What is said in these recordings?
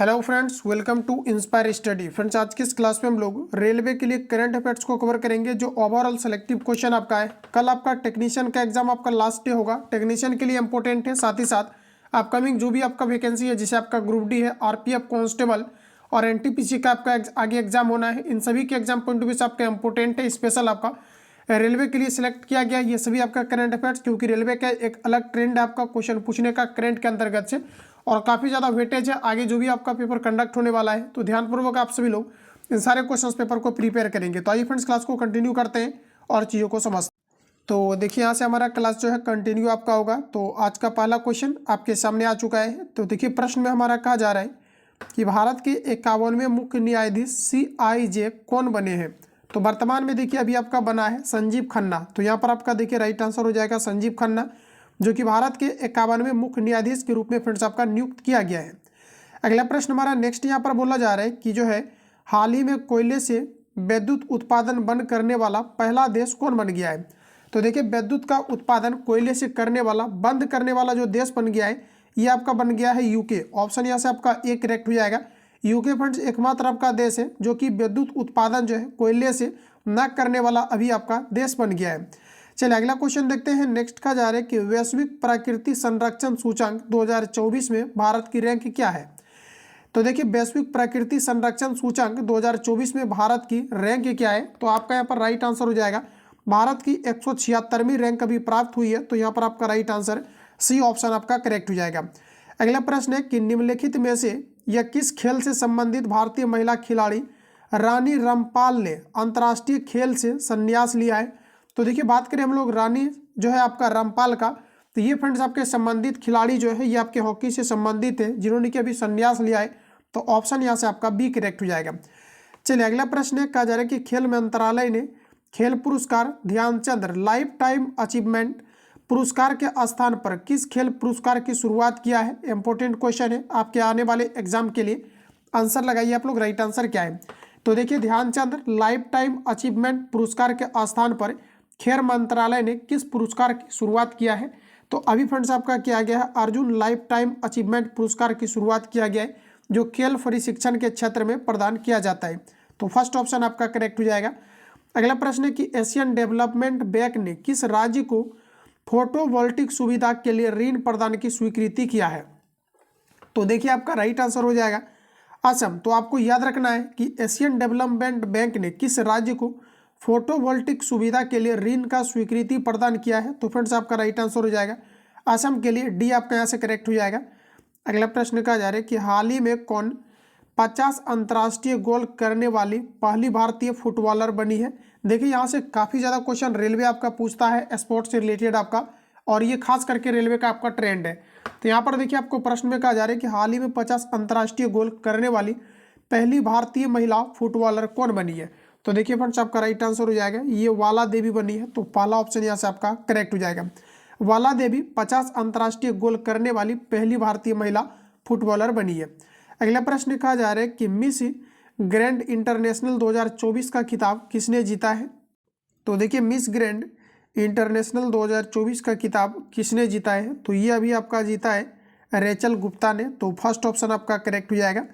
Hello friends, welcome to inspire study. Friends, आज की इस क्लास में हम लोग रेलवे के लिए करंट अफेयर्स को कवर करेंगे, जो ओवरऑल सेलेक्टिव क्वेश्चन आपका है। कल आपका टेक्नीशियन का एग्जाम आपका लास्ट डे होगा, टेक्नीशियन के लिए इंपॉर्टेंट है। साथ ही साथ अपकमिंग जो भी आपका वैकेंसी है, जैसे आपका ग्रुप डी है, आरपीएफ कांस्टेबल और एनटीपीसी का आपका आगे एग्जाम होना है, इन सभी के एग्जाम पॉइंट ऑफ व्यू से आपका इंपॉर्टेंट है। स्पेशल आपका रेलवे के लिए सिलेक्ट किया गया ये सभी आपका करंट अफेयर्स, क्योंकि रेलवे का एक अलग ट्रेंड है आपका क्वेश्चन पूछने का करंट के अंतर्गत से, और काफ़ी ज़्यादा वेटेज है आगे जो भी आपका पेपर कंडक्ट होने वाला है। तो ध्यानपूर्वक आप सभी लोग इन सारे क्वेश्चंस पेपर को प्रिपेयर करेंगे। तो आइए फ्रेंड्स, क्लास को कंटिन्यू करते हैं और चीज़ों को समझते हैं। तो देखिए, यहाँ से हमारा क्लास जो है कंटिन्यू आपका होगा। तो आज का पहला क्वेश्चन आपके सामने आ चुका है। तो देखिए, प्रश्न में हमारा कहा जा रहा है कि भारत के 51वें मुख्य न्यायाधीश CIJ कौन बने हैं। तो वर्तमान में देखिए अभी आपका बना है संजीव खन्ना। तो यहाँ पर आपका देखिए राइट आंसर हो जाएगा संजीव खन्ना, जो कि भारत के 51वें मुख्य न्यायाधीश के रूप में फ्रेंड्स आपका नियुक्त किया गया है। अगला प्रश्न हमारा नेक्स्ट यहाँ पर बोला जा रहा है कि जो है हाल ही में कोयले से विद्युत उत्पादन बंद करने वाला पहला देश कौन बन गया है। तो देखिए, विद्युत का उत्पादन कोयले से करने वाला बंद करने वाला जो देश बन गया है, ये आपका बन गया है यूके। ऑप्शन यहाँ से आपका ए करेक्ट हो जाएगा। यूके फ्रेंड्स एकमात्र आपका देश है जो कि विद्युत उत्पादन जो है कोयले से न करने वाला अभी आपका देश बन गया है। चलिए अगला क्वेश्चन देखते हैं। नेक्स्ट का जा रहा है कि वैश्विक प्राकृतिक संरक्षण सूचकांक 2024 में भारत की रैंक क्या है। तो देखिए, वैश्विक प्राकृतिक संरक्षण सूचकांक 2024 में भारत की रैंक क्या है। तो आपका यहाँ पर राइट आंसर हो जाएगा भारत की 176वीं रैंक अभी प्राप्त हुई है। तो यहाँ पर आपका राइट आंसर सी ऑप्शन आपका करेक्ट हो जाएगा। अगला प्रश्न है कि निम्नलिखित में से यह किस खेल से संबंधित भारतीय महिला खिलाड़ी रानी रामपाल ने अंतर्राष्ट्रीय खेल से संन्यास लिया है। तो देखिए, बात करें हम लोग रानी जो है आपका रामपाल का, तो ये फ्रेंड्स आपके संबंधित खिलाड़ी जो है ये आपके हॉकी से संबंधित है, जिन्होंने कि अभी संन्यास लिया है। तो ऑप्शन यहाँ से आपका बी करेक्ट हो जाएगा। चलिए अगला प्रश्न है, कहा जा रहा है कि खेल मंत्रालय ने खेल पुरस्कार ध्यानचंद लाइफ टाइम अचीवमेंट पुरस्कार के स्थान पर किस खेल पुरस्कार की शुरुआत किया है। इंपॉर्टेंट क्वेश्चन है आपके आने वाले एग्जाम के लिए। आंसर लगाइए आप लोग, राइट आंसर क्या है। तो देखिए, ध्यानचंद लाइफ टाइम अचीवमेंट पुरस्कार के स्थान पर खेल मंत्रालय ने किस पुरस्कार की शुरुआत किया है। तो अभी फ्रेंड्स आपका किया गया है अर्जुन लाइफ टाइम अचीवमेंट पुरस्कार की शुरुआत किया गया है, जो खेल प्रशिक्षण के क्षेत्र में प्रदान किया जाता है। तो फर्स्ट ऑप्शन आपका करेक्ट हो जाएगा। अगला प्रश्न है कि एशियन डेवलपमेंट बैंक ने किस राज्य को फोटोवोल्टिक सुविधा के लिए ऋण प्रदान की स्वीकृति किया है। तो देखिए, आपका राइट आंसर हो जाएगा असम। तो आपको याद रखना है कि एशियन डेवलपमेंट बैंक ने किस राज्य को फोटोवोल्टिक सुविधा के लिए ऋण का स्वीकृति प्रदान किया है। तो फ्रेंड्स आपका राइट आंसर हो जाएगा असम के लिए डी आपका यहाँ से करेक्ट हो जाएगा। अगला प्रश्न कहा जा रहा है कि हाल ही में कौन 50 अंतर्राष्ट्रीय गोल करने वाली पहली भारतीय फुटबॉलर बनी है। देखिए, यहाँ से काफ़ी ज़्यादा क्वेश्चन रेलवे आपका पूछता है स्पोर्ट्स से रिलेटेड आपका, और ये खास करके रेलवे का आपका ट्रेंड है। तो यहाँ पर देखिए, आपको प्रश्न में कहा जा रहा है कि हाल ही में 50 अंतर्राष्ट्रीय गोल करने वाली पहली भारतीय महिला फुटबॉलर कौन बनी है। तो देखिए फ्रेंड्स, आपका राइट आंसर हो जाएगा ये वाला देवी बनी है। तो पहला ऑप्शन यहाँ से आपका करेक्ट हो जाएगा। वाला देवी 50 अंतर्राष्ट्रीय गोल करने वाली पहली भारतीय महिला फुटबॉलर बनी है। अगला प्रश्न कहा जा रहा है कि मिस ग्रैंड इंटरनेशनल 2024 का खिताब किसने जीता है। तो देखिए, मिस ग्रैंड इंटरनेशनल 2024 का खिताब किसने जीता है। तो ये अभी आपका जीता है रेचल गुप्ता ने। तो फर्स्ट ऑप्शन आपका करेक्ट हो जाएगा।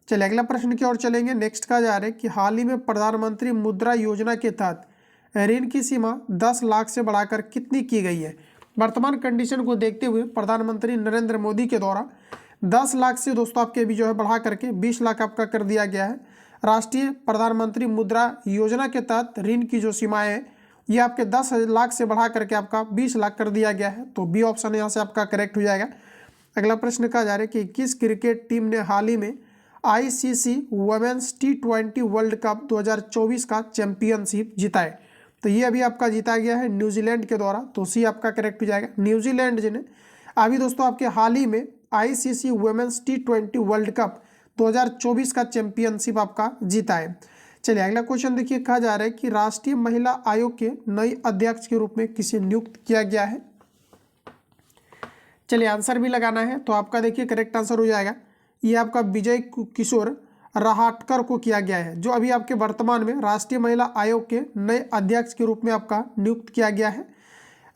चलिए अगला प्रश्न की ओर चलेंगे। नेक्स्ट का जा रहा है कि हाल ही में प्रधानमंत्री मुद्रा योजना के तहत ऋण की सीमा 10 लाख से बढ़ाकर कितनी की गई है। वर्तमान कंडीशन को देखते हुए प्रधानमंत्री नरेंद्र मोदी के द्वारा 10 लाख से दोस्तों आपके भी जो है बढ़ा करके 20 लाख आपका कर दिया गया है। राष्ट्रीय प्रधानमंत्री मुद्रा योजना के तहत ऋण की जो सीमाएं है ये आपके 10 लाख से बढ़ा करके आपका 20 लाख कर दिया गया है। तो बी ऑप्शन यहाँ से आपका करेक्ट हो जाएगा। अगला प्रश्न कहा जा रहा है कि किस क्रिकेट टीम ने हाल ही में ICC women's T20 world cup 2024 का चैंपियनशिप जीता है। तो ये अभी आपका जीता गया है न्यूजीलैंड के द्वारा। तो सी आपका करेक्ट हो जाएगा। न्यूजीलैंड जिन्हें अभी दोस्तों आपके हाल ही में ICC women's T20 world cup 2024 का चैंपियनशिप आपका जीता है। चलिए अगला क्वेश्चन देखिए, कहा जा रहा है कि राष्ट्रीय महिला आयोग के नए अध्यक्ष के रूप में किसे नियुक्त किया गया है। चलिए आंसर भी लगाना है। तो आपका देखिए करेक्ट आंसर हो जाएगा ये आपका विजय किशोर रहाटकर को किया गया है, जो अभी आपके वर्तमान में राष्ट्रीय महिला आयोग के नए अध्यक्ष के रूप में आपका नियुक्त किया गया है।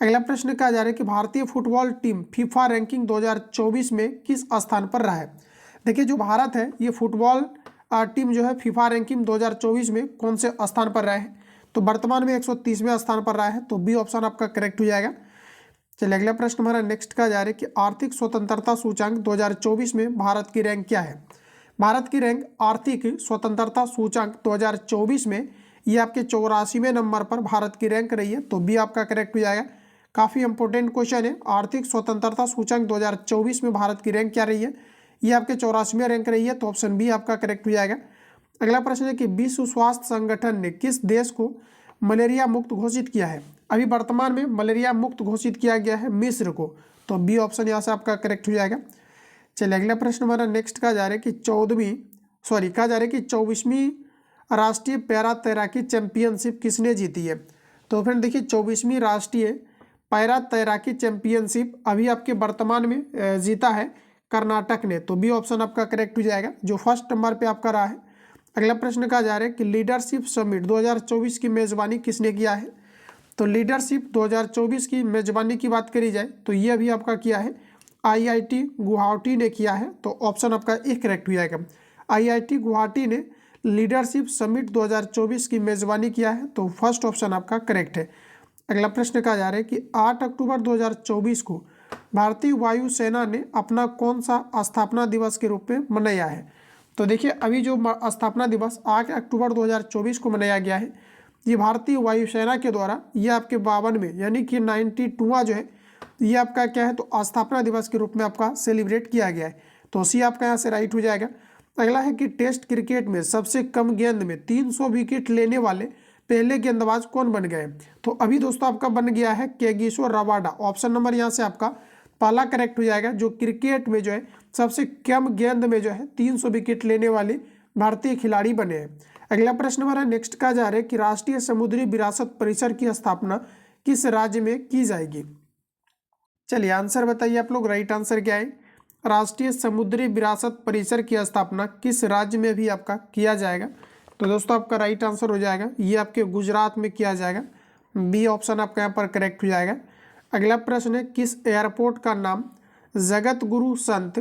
अगला प्रश्न कहा जा रहा है कि भारतीय फुटबॉल टीम फीफा रैंकिंग 2024 में किस स्थान पर रहा है। देखिए जो भारत है ये फुटबॉल टीम जो है फीफा रैंकिंग 2024 में कौन से स्थान पर रहा है, तो वर्तमान में 130वें स्थान पर रहा है, तो बी ऑप्शन आपका करेक्ट हो जाएगा। चलिए अगला प्रश्न हमारा नेक्स्ट का जा रहा है कि आर्थिक स्वतंत्रता सूचांक 2024 में भारत की रैंक क्या है। भारत की रैंक आर्थिक स्वतंत्रता सूचांक 2024 में ये आपके 84वें नंबर पर भारत की रैंक रही है, तो बी आपका करेक्ट हो जाएगा। काफ़ी इंपॉर्टेंट क्वेश्चन है, आर्थिक स्वतंत्रता सूचांक 2024 में भारत की रैंक क्या रही है, ये आपके 84वें रैंक रही है, तो ऑप्शन बी आपका करेक्ट हो जाएगा। अगला प्रश्न है कि विश्व स्वास्थ्य संगठन ने किस देश को मलेरिया मुक्त घोषित किया है। अभी वर्तमान में मलेरिया मुक्त घोषित किया गया है मिस्र को, तो बी ऑप्शन यहाँ से आपका करेक्ट हो जाएगा। चलिए अगला प्रश्न हमारा नेक्स्ट का जा रहा है कि 24वीं राष्ट्रीय पैरा तैराकी चैंपियनशिप किसने जीती है। तो फ्रेंड देखिए 24वीं राष्ट्रीय पैरा तैराकी चैंपियनशिप अभी आपके वर्तमान में जीता है कर्नाटक ने, तो बी ऑप्शन आपका करेक्ट हो जाएगा, जो फर्स्ट नंबर पे आपका रहा है। अगला प्रश्न का जा रहा है कि लीडरशिप समिट 2024 की मेज़बानी किसने किया है। तो लीडरशिप 2024 की मेज़बानी की बात करी जाए तो ये अभी आपका किया है IIT गुवाहाटी ने किया है, तो ऑप्शन आपका एक करेक्ट हो जाएगा। IIT गुवाहाटी ने लीडरशिप समिट 2024 की मेज़बानी किया है, तो फर्स्ट ऑप्शन आपका करेक्ट है। अगला प्रश्न का जा रहा है कि 8 अक्टूबर 2024 को भारतीय वायुसेना ने अपना कौन सा स्थापना दिवस के रूप में मनाया है। तो देखिए अभी जो स्थापना दिवस 8 अक्टूबर 2024 को मनाया गया है, ये भारतीय वायुसेना के द्वारा ये आपके 52वें यानी कि 92वां जो है ये आपका क्या है, तो स्थापना दिवस के रूप में आपका सेलिब्रेट किया गया है, तो सी आपका यहाँ से राइट हो जाएगा। अगला है कि टेस्ट क्रिकेट में सबसे कम गेंद में 300 विकेट लेने वाले पहले गेंदबाज कौन बन गए। तो अभी दोस्तों आपका बन गया है केगिसो रबाडा, ऑप्शन नंबर यहाँ से आपका पहला करेक्ट हो जाएगा, जो क्रिकेट में जो है सबसे कम गेंद में जो है 300 विकेट लेने वाले भारतीय खिलाड़ी बने हैं। अगला प्रश्न हमारा नेक्स्ट का जा रहा है कि राष्ट्रीय समुद्री विरासत परिसर की स्थापना किस राज्य में की जाएगी। चलिए आंसर बताइए आप लोग, राइट आंसर क्या है। राष्ट्रीय समुद्री विरासत परिसर की स्थापना किस राज्य में भी आपका किया जाएगा, तो दोस्तों आपका राइट आंसर हो जाएगा ये आपके गुजरात में किया जाएगा, बी ऑप्शन आपका यहाँ पर करेक्ट हो जाएगा। अगला प्रश्न है किस एयरपोर्ट का नाम जगत गुरु संत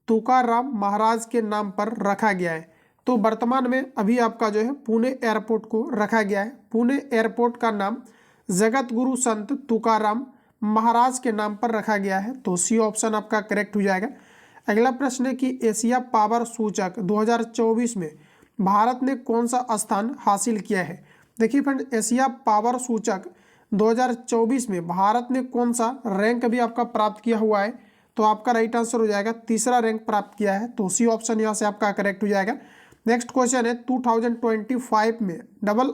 तुकाराम महाराज के नाम पर रखा गया है। तो वर्तमान में अभी आपका जो है पुणे एयरपोर्ट को रखा गया है, पुणे एयरपोर्ट का नाम जगत गुरु संत तुकाराम महाराज के नाम पर रखा गया है, तो सी ऑप्शन आपका करेक्ट हो जाएगा। अगला प्रश्न है कि एशिया पावर सूचक 2024 में भारत ने कौन सा स्थान हासिल किया है। देखिए फ्रेंड एशिया पावर सूचक 2024 में भारत ने कौन सा रैंक भी आपका प्राप्त किया हुआ है, तो आपका राइट आंसर हो जाएगा तीसरा रैंक प्राप्त किया है, तो सी ऑप्शन यहाँ से आपका करेक्ट हो जाएगा। नेक्स्ट क्वेश्चन है 2025 में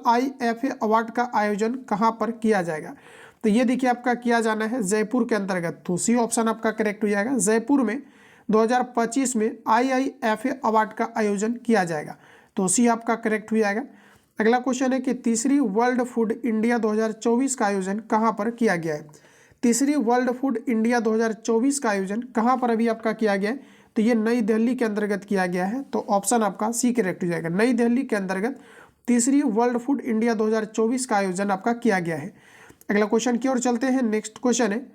IIFA अवार्ड का आयोजन कहाँ पर किया जाएगा। तो ये देखिए आपका किया जाना है जयपुर के अंतर्गत, तो सी ऑप्शन आपका करेक्ट हो जाएगा। जयपुर में 2025 में IIFA अवार्ड का आयोजन किया जाएगा, तो सी आपका करेक्ट हो जाएगा। अगला क्वेश्चन है कि तीसरी वर्ल्ड फूड इंडिया 2024 का आयोजन कहाँ पर किया गया है। तीसरी वर्ल्ड फूड इंडिया 2024 का आयोजन कहाँ पर अभी आपका किया गया है, तो ये नई दिल्ली के अंतर्गत किया गया है, तो ऑप्शन आपका सी करेक्ट हो जाएगा। नई दिल्ली के अंतर्गत तीसरी वर्ल्ड फूड इंडिया 2024 का आयोजन आपका किया गया है। अगला क्वेश्चन की ओर चलते हैं। नेक्स्ट क्वेश्चन है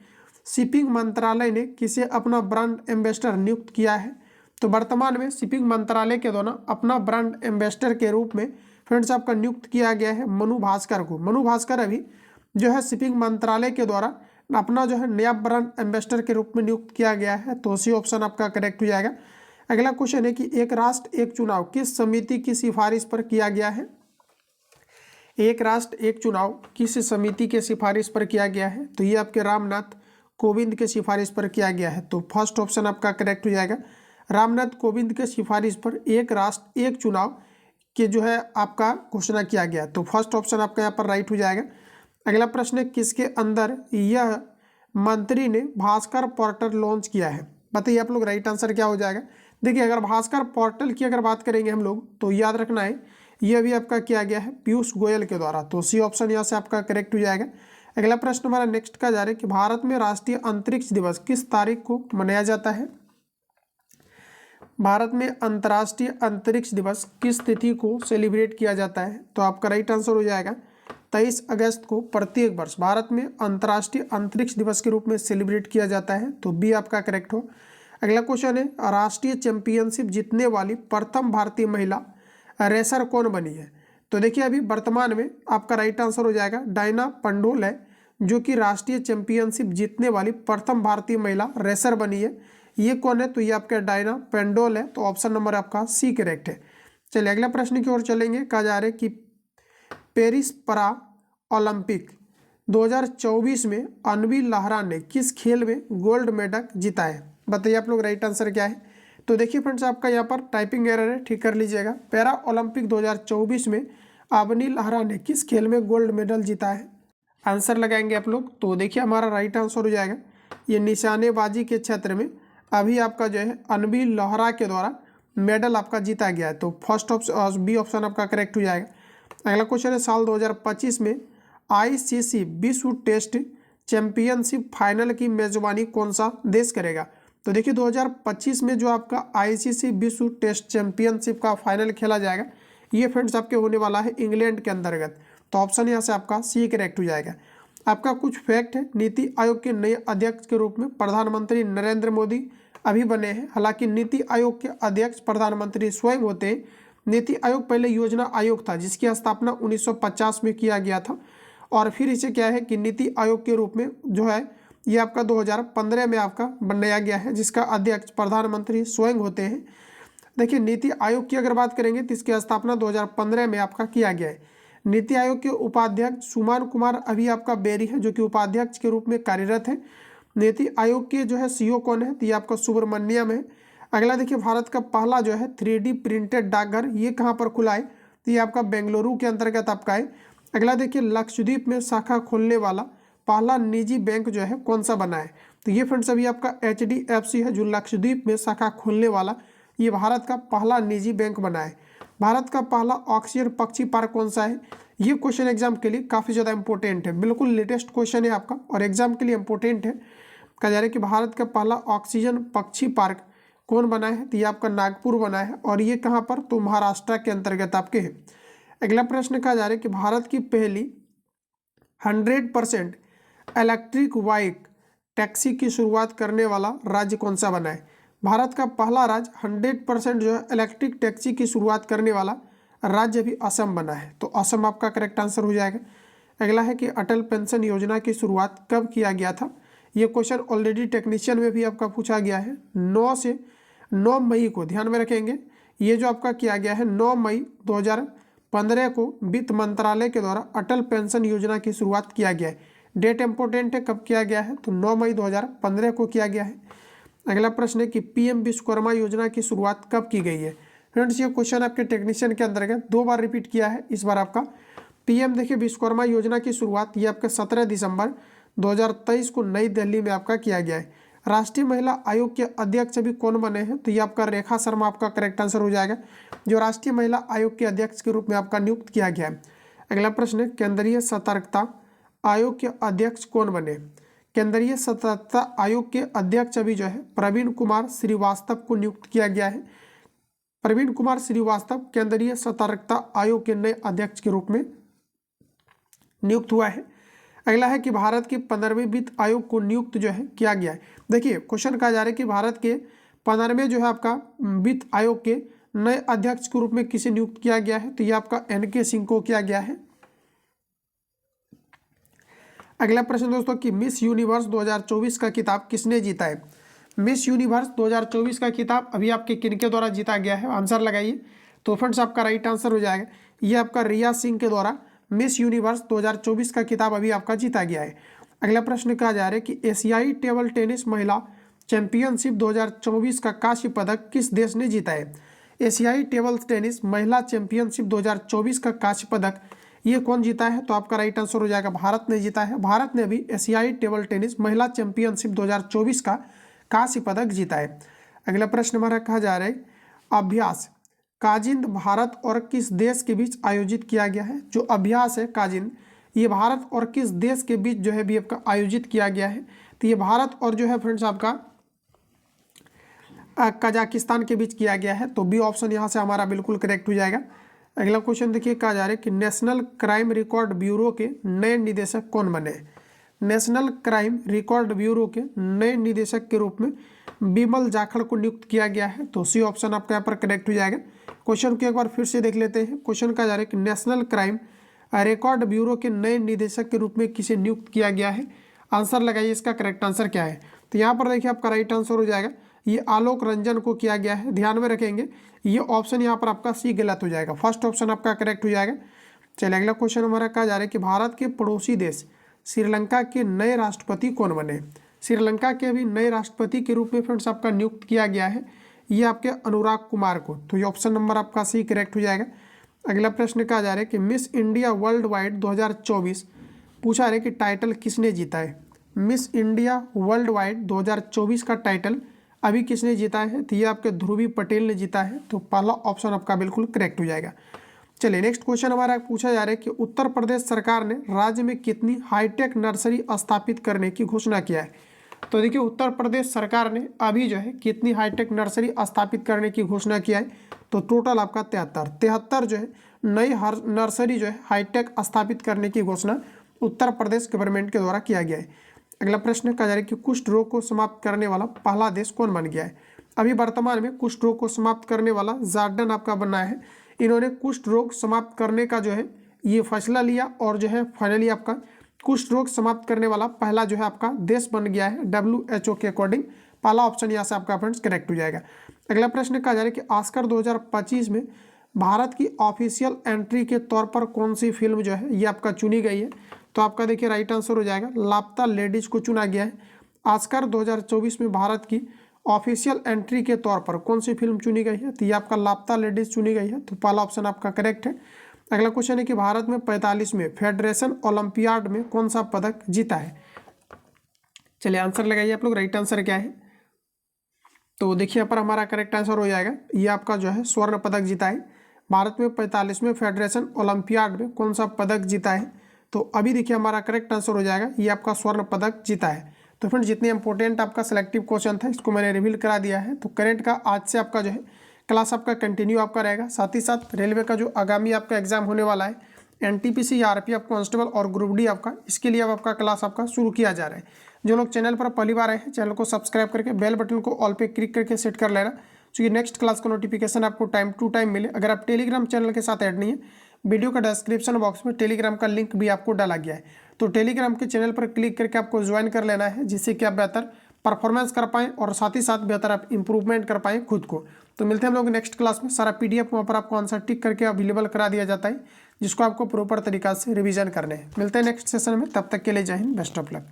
शिपिंग मंत्रालय ने किसे अपना ब्रांड एम्बेसडर नियुक्त किया है। तो वर्तमान में शिपिंग मंत्रालय के द्वारा अपना ब्रांड एम्बेसडर के रूप में फ्रेंड्स आपका नियुक्त किया गया है मनु भास्कर को। मनु भास्कर अभी जो है शिपिंग मंत्रालय के द्वारा अपना जो है नया ब्रांड एम्बेसडर के रूप में नियुक्त किया गया है, तो सी ऑप्शन आपका करेक्ट हो जाएगा। अगला क्वेश्चन है कि एक राष्ट्र एक चुनाव किस समिति की सिफारिश पर किया गया है। एक राष्ट्र एक चुनाव किस समिति के सिफारिश पर किया गया है, तो ये आपके रामनाथ कोविंद के सिफारिश पर किया गया है, तो फर्स्ट ऑप्शन आपका करेक्ट हो जाएगा। रामनाथ कोविंद के सिफारिश पर एक राष्ट्र एक चुनाव के जो है आपका घोषणा किया गया, तो फर्स्ट ऑप्शन आपका यहाँ पर राइट हो जाएगा। अगला प्रश्न है किसके अंदर यह मंत्री ने भास्कर पोर्टल लॉन्च किया है। बताइए आप लोग राइट आंसर क्या हो जाएगा। देखिए अगर भास्कर पोर्टल की अगर बात करेंगे हम लोग तो याद रखना है ये भी आपका किया गया है पीयूष गोयल के द्वारा, तो सी ऑप्शन यहाँ से आपका करेक्ट हो जाएगा। अगला प्रश्न हमारा नेक्स्ट का जा रहा है कि भारत में राष्ट्रीय अंतरिक्ष दिवस किस तारीख को मनाया जाता है। भारत में अंतर्राष्ट्रीय अंतरिक्ष दिवस किस तिथि को सेलिब्रेट किया जाता है, तो आपका राइट आंसर हो जाएगा 23 अगस्त को प्रत्येक वर्ष भारत में अंतर्राष्ट्रीय अंतरिक्ष दिवस के रूप में सेलिब्रेट किया जाता है, तो बी आपका करेक्ट हो। अगला क्वेश्चन है, राष्ट्रीय चैंपियनशिप जीतने वाली प्रथम भारतीय महिला रेसर कौन बनी है? तो देखिए अभी वर्तमान में आपका राइट आंसर हो जाएगा डायना पंडोल है, जो कि राष्ट्रीय चैंपियनशिप जीतने वाली प्रथम भारतीय महिला रेसर बनी है। ये कौन है? तो ये आपका डायना पेंडोल है। तो ऑप्शन नंबर आपका सी करेक्ट है। चलिए अगला प्रश्न की ओर चलेंगे। कहा जा रहा है कि पेरिस पैरा ओलंपिक 2024 में अन्वी लाहरा ने किस खेल में गोल्ड मेडल जीता है? बताइए आप लोग राइट आंसर क्या है? तो देखिए फ्रेंड्स, आपका यहाँ पर टाइपिंग एरर है, ठीक कर लीजिएगा। पैरा ओलंपिक 2024 में अवनी लाहरा ने किस खेल में गोल्ड मेडल जीता है? आंसर लगाएंगे आप लोग। तो देखिए हमारा राइट आंसर हो जाएगा ये निशानेबाजी के क्षेत्र में अभी आपका जो है अनवी लाहरा के द्वारा मेडल आपका जीता गया है। तो फर्स्ट ऑप्शन बी ऑप्शन आपका करेक्ट हो जाएगा। अगला क्वेश्चन है, साल 2025 में आईसीसी विश्व टेस्ट चैंपियनशिप फाइनल की मेजबानी कौन सा देश करेगा? तो देखिए 2025 में जो आपका आईसीसी विश्व टेस्ट चैंपियनशिप का फाइनल खेला जाएगा, ये फ्रेंड्स आपके होने वाला है इंग्लैंड के अंतर्गत। तो ऑप्शन यहाँ से आपका सी करेक्ट हो जाएगा। आपका कुछ फैक्ट है, नीति आयोग के नए अध्यक्ष के रूप में प्रधानमंत्री नरेंद्र मोदी अभी बने हैं। हालांकि नीति आयोग के अध्यक्ष प्रधानमंत्री स्वयं होते हैं। नीति आयोग पहले योजना आयोग था, जिसकी स्थापना 1950 में किया गया था, और फिर इसे क्या है कि नीति आयोग के रूप में जो है ये आपका 2015 में आपका बनाया गया है, जिसका अध्यक्ष प्रधानमंत्री स्वयं होते हैं। देखिए नीति आयोग की अगर बात करेंगे तो इसकी स्थापना 2015 में आपका किया गया है। नीति आयोग के उपाध्यक्ष सुमान कुमार अभी आपका बेरी है, जो कि उपाध्यक्ष के रूप में कार्यरत है। नीति आयोग के जो है सीईओ कौन है? तो ये आपका सुब्रमण्यम है। अगला देखिए, भारत का पहला जो है 3D प्रिंटेड डाकघर ये कहाँ पर खुला है? तो ये आपका बेंगलुरु के अंतर्गत आपका है। अगला देखिए, लक्षद्वीप में शाखा खोलने वाला पहला निजी बैंक जो है कौन सा बना है? तो ये फ्रेंड्स अभी आपका HDFC है, जो लक्षद्वीप में शाखा खोलने वाला ये भारत का पहला निजी बैंक बना है। भारत का पहला ऑक्सीजन पक्षी पार्क कौन सा है? ये क्वेश्चन एग्जाम के लिए काफ़ी ज़्यादा इंपॉर्टेंट है, बिल्कुल लेटेस्ट क्वेश्चन है आपका और एग्जाम के लिए इंपॉर्टेंट है। कहा जा रहा है कि भारत का पहला ऑक्सीजन पक्षी पार्क कौन बना है? तो ये आपका नागपुर बना है, और ये कहाँ पर? तो महाराष्ट्र के अंतर्गत आपके है। अगला प्रश्न कहा जा रहा है कि भारत की पहली 100% इलेक्ट्रिक बाइक टैक्सी की शुरुआत करने वाला राज्य कौन सा बना है? भारत का पहला राज्य 100% जो है इलेक्ट्रिक टैक्सी की शुरुआत करने वाला राज्य भी असम बना है। तो असम आपका करेक्ट आंसर हो जाएगा। अगला है कि अटल पेंशन योजना की शुरुआत कब किया गया था? ये क्वेश्चन ऑलरेडी टेक्नीशियन में भी आपका पूछा गया है। 9 से 9 मई को ध्यान में रखेंगे। ये जो आपका किया गया है 9 मई 2015 को वित्त मंत्रालय के द्वारा अटल पेंशन योजना की शुरुआत किया गया है। डेट इंपॉर्टेंट है, कब किया गया है? तो 9 मई 2015 को किया गया है। अगला प्रश्न है कि पीएम विश्वकर्मा योजना की शुरुआत कब की गई है? फ्रेंड्स ये क्वेश्चन आपके टेक्नीशियन के अंतर्गत 2 बार रिपीट किया है। इस बार आपका पीएम देखिए विश्वकर्मा योजना की शुरुआत ये आपका 17 दिसंबर 2023 को नई दिल्ली में आपका किया गया है। राष्ट्रीय महिला आयोग के अध्यक्ष अभी कौन बने हैं? तो ये आपका रेखा शर्मा आपका करेक्ट आंसर हो जाएगा, जो राष्ट्रीय महिला आयोग के अध्यक्ष के रूप में आपका नियुक्त किया गया है। अगला प्रश्न है, केंद्रीय सतर्कता आयोग के अध्यक्ष कौन बने? केंद्रीय सतर्कता आयोग के अध्यक्ष अभी जो है प्रवीण कुमार श्रीवास्तव को नियुक्त किया गया है। प्रवीण कुमार श्रीवास्तव केंद्रीय सतर्कता आयोग के नए अध्यक्ष के रूप में नियुक्त हुआ है। अगला है कि भारत के 15वें वित्त आयोग को नियुक्त जो है किया गया है। देखिए क्वेश्चन कहा जा रहा है कि भारत के 15वें जो है आपका वित्त आयोग के नए अध्यक्ष के रूप में किसे नियुक्त किया गया है? तो ये आपका NK सिंह को किया गया है। अगला प्रश्न दोस्तों कि मिस यूनिवर्स 2024 का खिताब किसने जीता है? मिस यूनिवर्स 2024 का खिताब अभी आपके किनके द्वारा जीता गया है? आंसर लगाइए। तो फ्रेंड्स आपका राइट आंसर हो जाएगा ये आपका रिया सिंह के द्वारा मिस यूनिवर्स 2024 का खिताब अभी आपका जीता गया है। अगला प्रश्न कहा जा रहा है कि एशियाई टेबल टेनिस महिला चैंपियनशिप 2024 का कांस्य पदक किस देश ने जीता है? एशियाई टेबल टेनिस महिला चैंपियनशिप 2024 का कांस्य पदक ये कौन जीता है? तो आपका राइट आंसर हो जाएगा भारत ने जीता है। भारत ने अभी एशियाई टेबल टेनिस महिला चैंपियनशिप 2024 का कांस्य पदक जीता है। अगला प्रश्न हमारा कहा जा रहा है अभ्यास काजिंद भारत और किस देश के बीच आयोजित किया गया है? जो अभ्यास है काजिंद ये भारत और किस देश के बीच जो है भी आपका आयोजित किया गया है? तो ये भारत और जो है फ्रेंड्स आपका कजाकिस्तान के बीच किया गया है। तो बी ऑप्शन यहाँ से हमारा बिल्कुल करेक्ट हो जाएगा। अगला क्वेश्चन देखिए, कहा जा रहा है कि नेशनल क्राइम रिकॉर्ड ब्यूरो के नए निदेशक कौन बने? नेशनल क्राइम रिकॉर्ड ब्यूरो के नए निदेशक के रूप में बिमल जाखड़ को नियुक्त किया गया है। तो सी ऑप्शन आपका यहाँ पर करेक्ट हो जाएगा। क्वेश्चन को एक बार फिर से देख लेते हैं। क्वेश्चन का जा रहा है कि नेशनल क्राइम रिकॉर्ड ब्यूरो के नए निदेशक के रूप में किसे नियुक्त किया गया है। आंसर लगाइए, इसका करेक्ट आंसर क्या है। तो यहाँ पर देखिए आपका राइट आंसर हो जाएगा ये आलोक रंजन को किया गया है। ध्यान में रखेंगे ये ऑप्शन यहाँ पर आपका सी गलत हो जाएगा, फर्स्ट ऑप्शन आपका करेक्ट हो जाएगा। चलिए अगला क्वेश्चन हमारा कहा जा रहा है कि भारत के पड़ोसी देश श्रीलंका के नए राष्ट्रपति कौन बने। श्रीलंका के अभी नए राष्ट्रपति के रूप में फ्रेंड्स आपका नियुक्त किया गया है ये आपके अनुराग कुमार को। तो ये ऑप्शन नंबर आपका सी करेक्ट हो जाएगा। अगला प्रश्न कहा जा रहा है कि मिस इंडिया वर्ल्ड वाइड 2024 पूछा है कि टाइटल किसने जीता है। मिस इंडिया वर्ल्ड वाइड 2024 का टाइटल अभी किसने जीता है। तो ये आपके ध्रुवी पटेल ने जीता है। तो पहला ऑप्शन आपका बिल्कुल करेक्ट हो जाएगा। चलिए नेक्स्ट क्वेश्चन हमारा पूछा जा रहा है कि उत्तर प्रदेश सरकार ने राज्य में कितनी हाईटेक नर्सरी स्थापित करने की घोषणा किया है। तो देखिए उत्तर प्रदेश सरकार ने अभी जो है कितनी हाईटेक नर्सरी स्थापित करने की घोषणा किया है। तो टोटल आपका 73 जो है नई नर्सरी जो है हाईटेक स्थापित करने की घोषणा उत्तर प्रदेश गवर्नमेंट के द्वारा किया गया है। अगला प्रश्न कहा जा रहा है कि कुष्ठ रोग को समाप्त करने वाला पहला देश कौन बन गया है। अभी वर्तमान में कुष्ठ रोग को समाप्त करने वाला जॉर्डन आपका बना है। इन्होंने कुष्ठ रोग समाप्त करने का जो है ये फैसला लिया और जो है फाइनली आपका कुष्ठ रोग समाप्त करने वाला पहला जो है आपका देश बन गया है WHO के अकॉर्डिंग। पहला ऑप्शन यहाँ से आपका फ्रेंड्स करेक्ट हो जाएगा। अगला प्रश्न कहा जा रहा है कि ऑस्कर 2025 में भारत की ऑफिशियल एंट्री के तौर पर कौन सी फिल्म जो है ये आपका चुनी गई है। तो आपका देखिए राइट आंसर हो जाएगा लापता लेडीज को चुना गया है। ऑस्कर 2024 में भारत की ऑफिशियल एंट्री के तौर पर कौन सी फिल्म चुनी गई है। तो ये आपका लापता लेडीज चुनी गई है। तो पहला ऑप्शन आपका करेक्ट है। अगला क्वेश्चन है कि भारत में 45वें फेडरेशन ओलंपियाड में कौन सा पदक जीता है। चलिए आंसर लगाइए आप लोग, राइट आंसर क्या है। तो देखिए यहाँ पर हमारा करेक्ट आंसर हो जाएगा ये आपका जो है स्वर्ण पदक जीता है। भारत में 45वें फेडरेशन ओलंपियाड में कौन सा पदक जीता है। तो अभी देखिए हमारा करेक्ट आंसर हो जाएगा ये आपका स्वर्ण पदक जीता है। तो फ्रेंड्स जितने इंपॉर्टेंट आपका सिलेक्टिव क्वेश्चन था इसको मैंने रिवील करा दिया है। तो करंट का आज से आपका जो है क्लास आपका कंटिन्यू आपका रहेगा। साथ ही साथ रेलवे का जो आगामी आपका एग्जाम होने वाला है NTPC या RPF कांस्टेबल और ग्रुप डी आपका, इसके लिए अब आपका क्लास आपका शुरू किया जा रहा है। जो लोग चैनल पर पहली बार आए हैं चैनल को सब्सक्राइब करके बेल बटन को ऑल पे क्लिक करके सेट कर लेना, क्योंकि नेक्स्ट क्लास का नोटिफिकेशन आपको टाइम टू टाइम मिले। अगर आप टेलीग्राम चैनल के साथ ऐड नहीं है, वीडियो का डिस्क्रिप्शन बॉक्स में टेलीग्राम का लिंक भी आपको डाला गया है। तो टेलीग्राम के चैनल पर क्लिक करके आपको ज्वाइन कर लेना है, जिससे कि आप बेहतर परफॉर्मेंस कर पाएँ और साथ ही साथ बेहतर आप इंप्रूवमेंट कर पाएँ खुद को। तो मिलते हैं हम लोग नेक्स्ट क्लास में। सारा PDF वहाँ पर आपको आंसर टिक करके अवेलेबल करा दिया जाता है, जिसको आपको प्रॉपर तरीका से रिवीजन करने हैं। मिलते हैं नेक्स्ट सेशन में, तब तक के लिए जय हिंद, बेस्ट ऑफ लक।